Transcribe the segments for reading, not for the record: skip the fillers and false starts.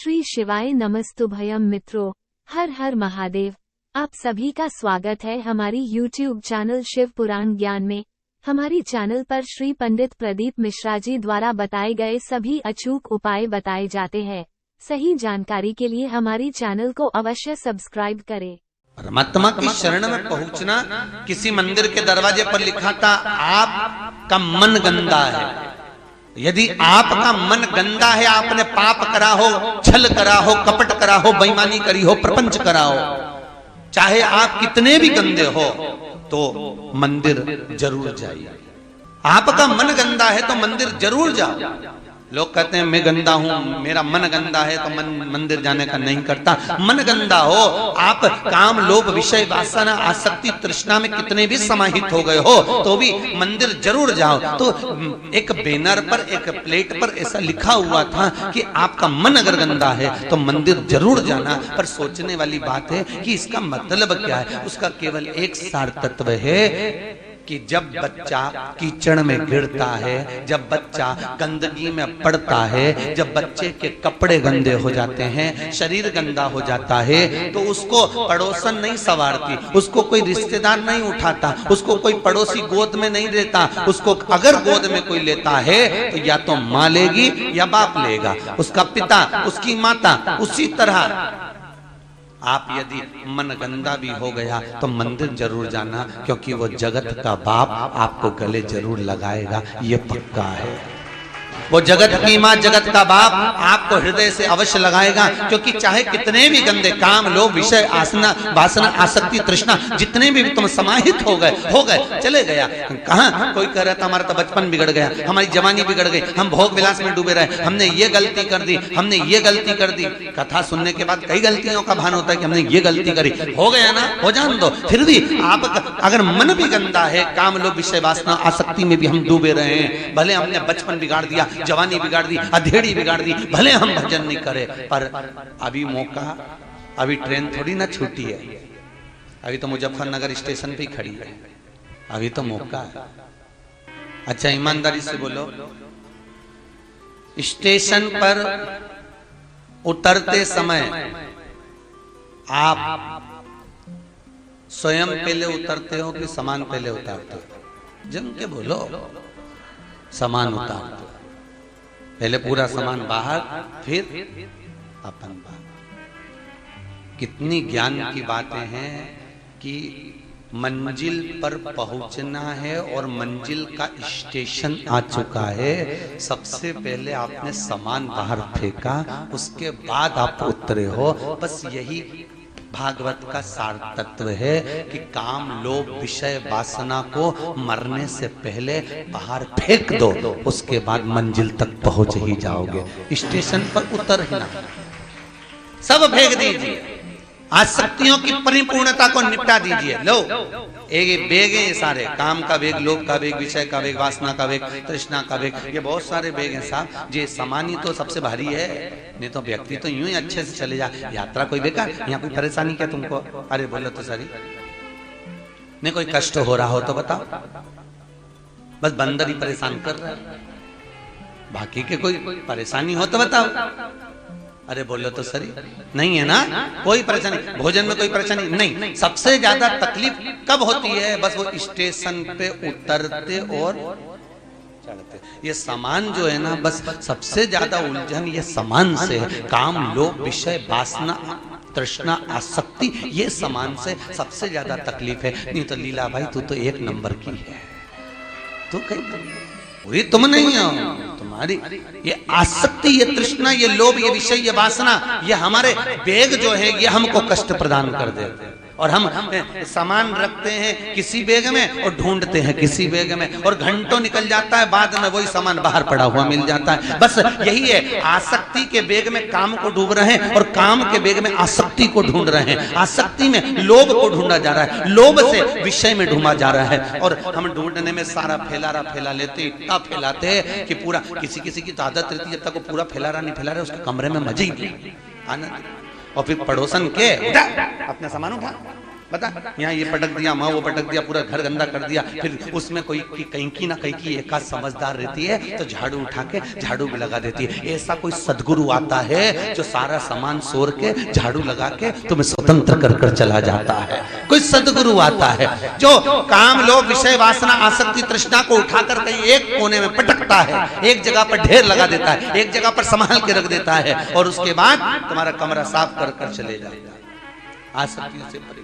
श्री शिवाय नमस्तुभयम मित्रों, हर हर महादेव। आप सभी का स्वागत है हमारी YouTube चैनल शिव पुराण ज्ञान में। हमारी चैनल पर श्री पंडित प्रदीप मिश्रा जी द्वारा बताए गए सभी अचूक उपाय बताए जाते हैं। सही जानकारी के लिए हमारी चैनल को अवश्य सब्सक्राइब करें। परमात्मा की शरण में पहुंचना, किसी मंदिर के दरवाजे पर लिखा था आपका मन गंदा है। यदि आपका मन गंदा है, आपने पाप करा हो, छल करा हो, कपट करा हो, बेईमानी करी हो, प्रपंच करा हो, चाहे आप कितने भी गंदे हो, तो मंदिर जरूर जाइए। आपका मन गंदा है तो मंदिर जरूर जाओ। लोग कहते हैं मैं गंदा हूं, मेरा मन गंदा है तो मंदिर जाने का नहीं करता। मन गंदा हो, आप काम लोभ विषय वासना आसक्ति तृष्णा में कितने भी समाहित हो गए हो तो भी मंदिर जरूर जाओ। तो एक बैनर पर, एक प्लेट पर ऐसा लिखा हुआ था कि आपका मन अगर गंदा है तो मंदिर जरूर जाना। पर सोचने वाली बात है कि इसका मतलब क्या है। उसका केवल एक सार तत्व है कि जब बच्चा कीचड़ में गिरता है, जब बच्चा गंदगी में पड़ता है, जब बच्चे के कपड़े गंदे हो जाते हैं, शरीर गंदा हो जाता है, तो उसको पड़ोसन नहीं संवारती, उसको कोई रिश्तेदार नहीं उठाता, उसको कोई पड़ोसी गोद में नहीं लेता। उसको अगर गोद में कोई लेता है तो या तो माँ लेगी या बाप लेगा, उसका पिता, उसकी माता। उसी तरह आप यदि मन गंदा भी हो गया तो मंदिर जरूर जाना, क्योंकि वो जगत का बाप आपको गले जरूर लगाएगा, ये पक्का है। वो जगत की माँ, जगत का बाप आपको हृदय से अवश्य लगाएगा। क्योंकि चाहे कितने भी गंदे काम लोभ विषय आसना वासना आसक्ति तृष्णा जितने भी तुम समाहित हो गए चले गया। कहाँ कोई कह रहा था हमारा तो बचपन बिगड़ गया, हमारी जवानी बिगड़ गई, हम भोग विलास में डूबे रहे, हमने ये गलती कर दी, हमने ये गलती कर दी। कथा सुनने के बाद कई गलतियों का भान होता है कि हमने ये गलती करी। हो गया ना, हो जान दो। फिर भी आप अगर मन भी गंदा है, काम लोभ विषय वासना आसक्ति में भी हम डूबे रहे हैं, भले हमने बचपन बिगाड़ दिया, जवानी बिगाड़ दी, अधेड़ी बिगाड़ दी, भले हम भजन नहीं करे, पर अभी मौका, अभी ट्रेन थोड़ी ना छूटी है। अभी तो मुजफ्फरनगर स्टेशन पे ही खड़ी है, अभी तो मौका है। अच्छा ईमानदारी से बोलो, स्टेशन पर उतरते समय आप स्वयं पहले उतरते हो कि सामान पहले उतारते हो? जम के बोलो। सामान उतारते हो, पहले पूरा सामान बाहर, फिर अपन बाहर। कितनी ज्ञान की बातें हैं कि मंजिल पर पहुंचना है और मंजिल का स्टेशन आ चुका है, सबसे पहले आपने सामान बाहर फेंका, उसके बाद आप उतरे हो। बस यही भागवत का सार तत्व है कि काम लोभ विषय वासना को मरने से पहले बाहर फेंक दो, उसके बाद मंजिल तक पहुंच ही जाओगे। स्टेशन पर उतर ही ना, सब फेंक दीजिए, आसक्तियों की परिपूर्णता को निपटा दीजिए। लो एक बेग है, ये सारे काम का बेग, लोभ का बेग, विषय का बेग, वासना का बेग, तृष्णा का बेग, ये बहुत सारे बेग हैं साहब। ये सामान ही तो सबसे भारी है, नहीं तो व्यक्ति तो यूं ही अच्छे से चले जा। यात्रा कोई बेकार, यहाँ कोई परेशानी क्या तुमको? अरे बोलो तो सही, नहीं कोई कष्ट हो रहा हो तो बताओ। बस बंदर ही परेशान कर रहा है, बाकी के कोई परेशानी हो तो बताओ। अरे बोलो तो सही, नहीं है ना कोई परेशानी, भोजन में कोई परेशानी नहीं। सबसे ज्यादा तकलीफ कब होती है? बस वो स्टेशन पे उतरते और चढ़ते। ये सामान जो है ना, बस सबसे ज्यादा उलझन ये सामान से है। काम लोभ विषय वासना तृष्णा आसक्ति, ये सामान से सबसे ज्यादा तकलीफ है। नहीं तो लीला भाई तू तो एक नंबर की है, तू कहीं पूरी तुम नहीं हो। तुम्हारी ये आसक्ति, ये तृष्णा, ये लोभ, ये विषय, ये वासना, ये हमारे बेग जो है ये हमको कष्ट प्रदान कर देते हैं। और हम सामान रखते हैं किसी बेग में और ढूंढते हैं किसी बेग में, और घंटों निकल जाता है, बाद में वही सामान बाहर पड़ा हुआ मिल जाता है। बस यही है, आसक्ति के बेग में काम को डूब रहे हैं और काम के बेग में आसक्ति को ढूंढ रहे हैं। आसक्ति में लोभ को ढूंढा जा रहा है, लोभ से विषय में ढूंढा जा रहा है। और हम ढूंढने में सारा फैला लेते, इतना फैलाते हैं कि पूरा, किसी की तो आदत रहती है जब तक वो पूरा फैला नहीं उसके कमरे में मजे ही नहीं, आनंद। और फिर पड़ोसन के अपना सामान उठा, बता, यहाँ ये पटक दिया, वहाँ वो पटक दिया, पूरा घर गंदा कर दिया। फिर उसमें कोई कहीं की ना कहीं की एक आध समझदार रहती है तो झाड़ू उठा के झाड़ू भी लगा देती है। ऐसा कोई सदगुरु आता है जो सारा सामान सोर के झाड़ू लगा के तुम्हें स्वतंत्र कर कर चला जाता है। कोई सदगुरु आता है जो काम, लोभ, विषय, वासना, आसक्ति, तृष्णा को उठाकर कहीं एक कोने में पटकता है, एक जगह पर ढेर लगा देता है, एक जगह पर संभाल के रख देता है और उसके बाद तुम्हारा कमरा साफ कर कर चले जाता है। आसक्तियों से परे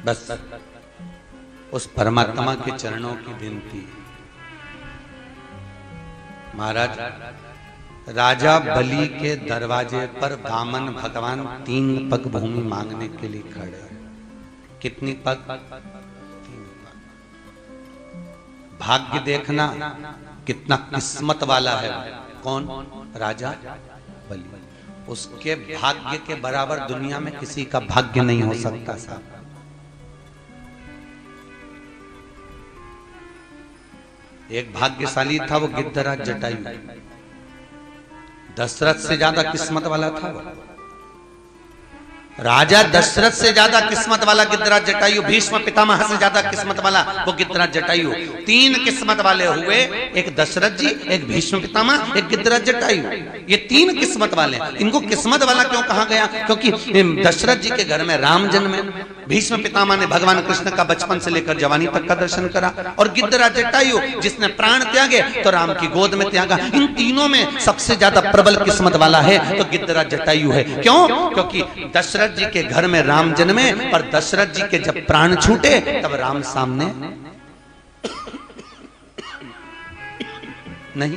बस उस परमात्मा के चरणों की विनती। महाराज, राजा बलि के दरवाजे पर वामन भगवान 3 पग भूमि मांगने के लिए खड़े हैं। कितनी पग? 3 पग। भाग्य देखना कितना किस्मत वाला है। कौन? राजा बलि। उसके भाग्य के बराबर दुनिया में किसी का भाग्य नहीं हो सकता साहब। एक भाग्यशाली था वो गिद्धराज जटायु। दशरथ से ज्यादा किस्मत वाला था वो। राजा दशरथ से ज्यादा किस्मत वाला गिद्धराज जटायु, भीष्म पितामह से ज्यादा किस्मत वाला वो गिद्धराज जटायु। 3 किस्मत वाले हुए, एक दशरथ जी, एक भीष्म पितामह, एक गिद्धराज जटायु। ये 3 किस्मत वाले। इनको किस्मत वाला क्यों कहा गया? क्योंकि दशरथ जी के घर में राम जन्मे, भीष्म पितामह ने भगवान कृष्ण का बचपन से लेकर जवानी तक का दर्शन करा, और गिद्धराज जटायु जिसने प्राण त्यागे तो राम की गोद में त्यागा। इन तीनों में सबसे ज्यादा प्रबल किस्मत वाला है तो गिद्धराज जटायु है। क्यों? क्योंकि दशरथ जी के घर में राम जन्मे, पर दशरथ जी के जब प्राण छूटे तब राम सामने नहीं,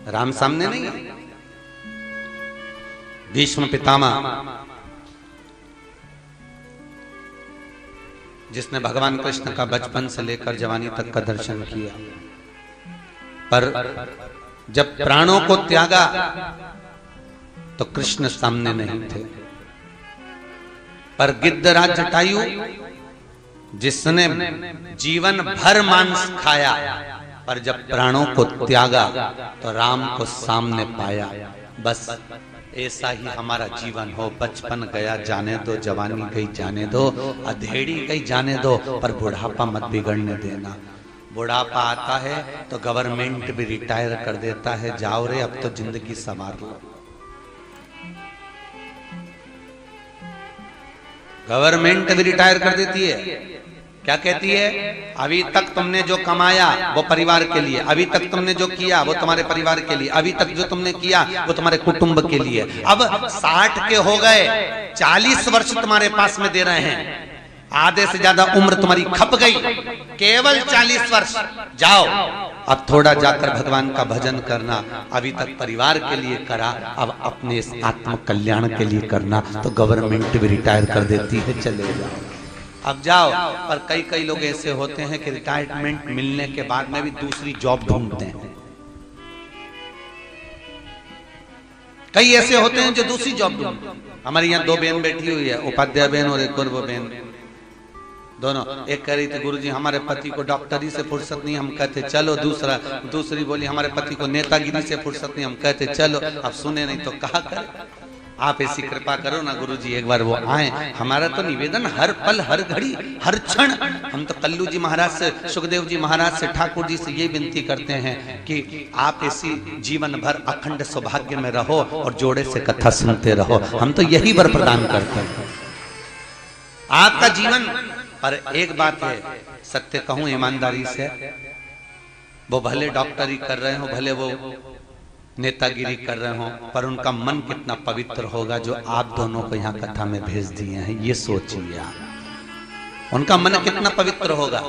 राम सामने नहीं। भीष्म पितामह जिसने भगवान कृष्ण का बचपन से लेकर जवानी तक का दर्शन किया, पर जब प्राणों को त्यागा तो कृष्ण सामने नहीं थे। पर गिद्धराज जटायु जिसने जीवन भर मांस खाया, पर जब प्राणों को त्यागा तो राम को सामने पाया। बस ऐसा ही हमारा जीवन हो। बचपन गया जाने दो, जवानी गई जाने दो, अधेड़ी गई जाने दो, पर बुढ़ापा मत बिगड़ने देना। बुढ़ापा आता है तो गवर्नमेंट भी रिटायर कर देता है, जाओ रे अब तो जिंदगी संवार लो। गवर्नमेंट भी रिटायर कर देती है। क्या कहती है? अभी तक तुमने जो कमाया वो परिवार के लिए, अभी तक तुमने जो किया वो तुम्हारे परिवार के लिए, अभी तक जो तुमने किया वो तुम्हारे कुटुंब के लिए। अब 60 के हो गए, 40 वर्ष तुम्हारे पास में दे रहे हैं, आधे से ज्यादा उम्र तुम्हारी खप गई, केवल 40 वर्ष। जाओ अब थोड़ा जाकर भगवान का भजन करना। अभी तक परिवार के लिए करा, अब अपने इस आत्म कल्याण के लिए करना। तो गवर्नमेंट भी रिटायर कर देती है, चले जाओ अब जाओ। पर कई लोग ऐसे होते हैं कि रिटायरमेंट मिलने के बाद में भी दूसरी जॉब ढूंढते हैं। कई ऐसे होते हैं जो दूसरी जॉब ढूंढते हैं। हमारे यहाँ 2 बहन बैठी हुई है, उपाध्याय बहन और एक और वो बहन, दोनों। एक कह रही थी गुरुजी हमारे पति को डॉक्टरी से फुर्सत नहीं, हम कहते चलो। दूसरी बोली हमारे पति को नेतागिरी से फुर्सत नहीं, हम कहते चलो। अब सुने नहीं तो कहा करे। आप ऐसी कृपा करो ना गुरुजी, एक बार वो आए। हमारा तो निवेदन हर पल, हर घड़ी, हर क्षण, हम तो कल्लू जी महाराज से, सुखदेव जी महाराज से, ठाकुर जी से ये विनती करते हैं कि आप ऐसी जीवन भर अखंड सौभाग्य में रहो और जोड़े से कथा सुनते रहो। हम तो यही वर प्रदान करते हैं आपका जीवन। पर एक बात है, सत्य कहूं ईमानदारी से, वो भले डॉक्टरी कर रहे हो, भले वो नेतागिरी कर रहे हो, पर उनका मन कितना पवित्र होगा जो आप दोनों को यहाँ कथा में भेज दिए हैं। ये सोचिए आप, उनका मन कितना पवित्र होगा,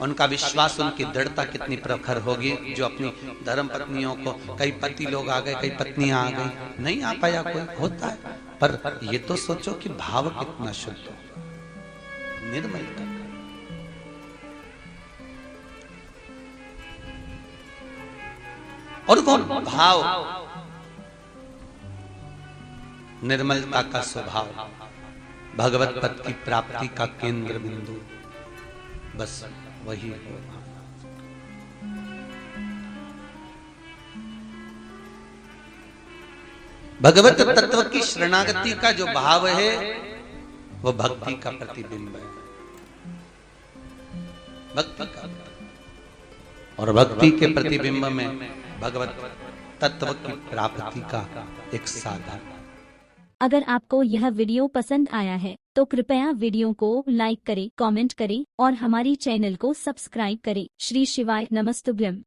उनका विश्वास, उनकी दृढ़ता कितनी प्रखर होगी, जो अपनी धर्म पत्नियों को, कई पति लोग आ गए, कई पत्नियां आ गई, नहीं आ पाया कोई, होता है। पर ये तो सोचो कि भाव कितना शुद्ध हो, निर्मलता। और कौन? भाव, निर्मलता का स्वभाव, भगवत पद की प्राप्ति का केंद्र बिंदु। बस वही हो। भगवत तत्व की शरणागति का जो भाव है वो भक्ति का प्रतिबिंब है, भक्ति का। और भक्ति के प्रतिबिंब में भगवत तत्व की प्राप्ति का एक साधन। अगर आपको यह वीडियो पसंद आया है तो कृपया वीडियो को लाइक करें, कमेंट करें और हमारी चैनल को सब्सक्राइब करें। श्री शिवाय नमस्तुभ्यम।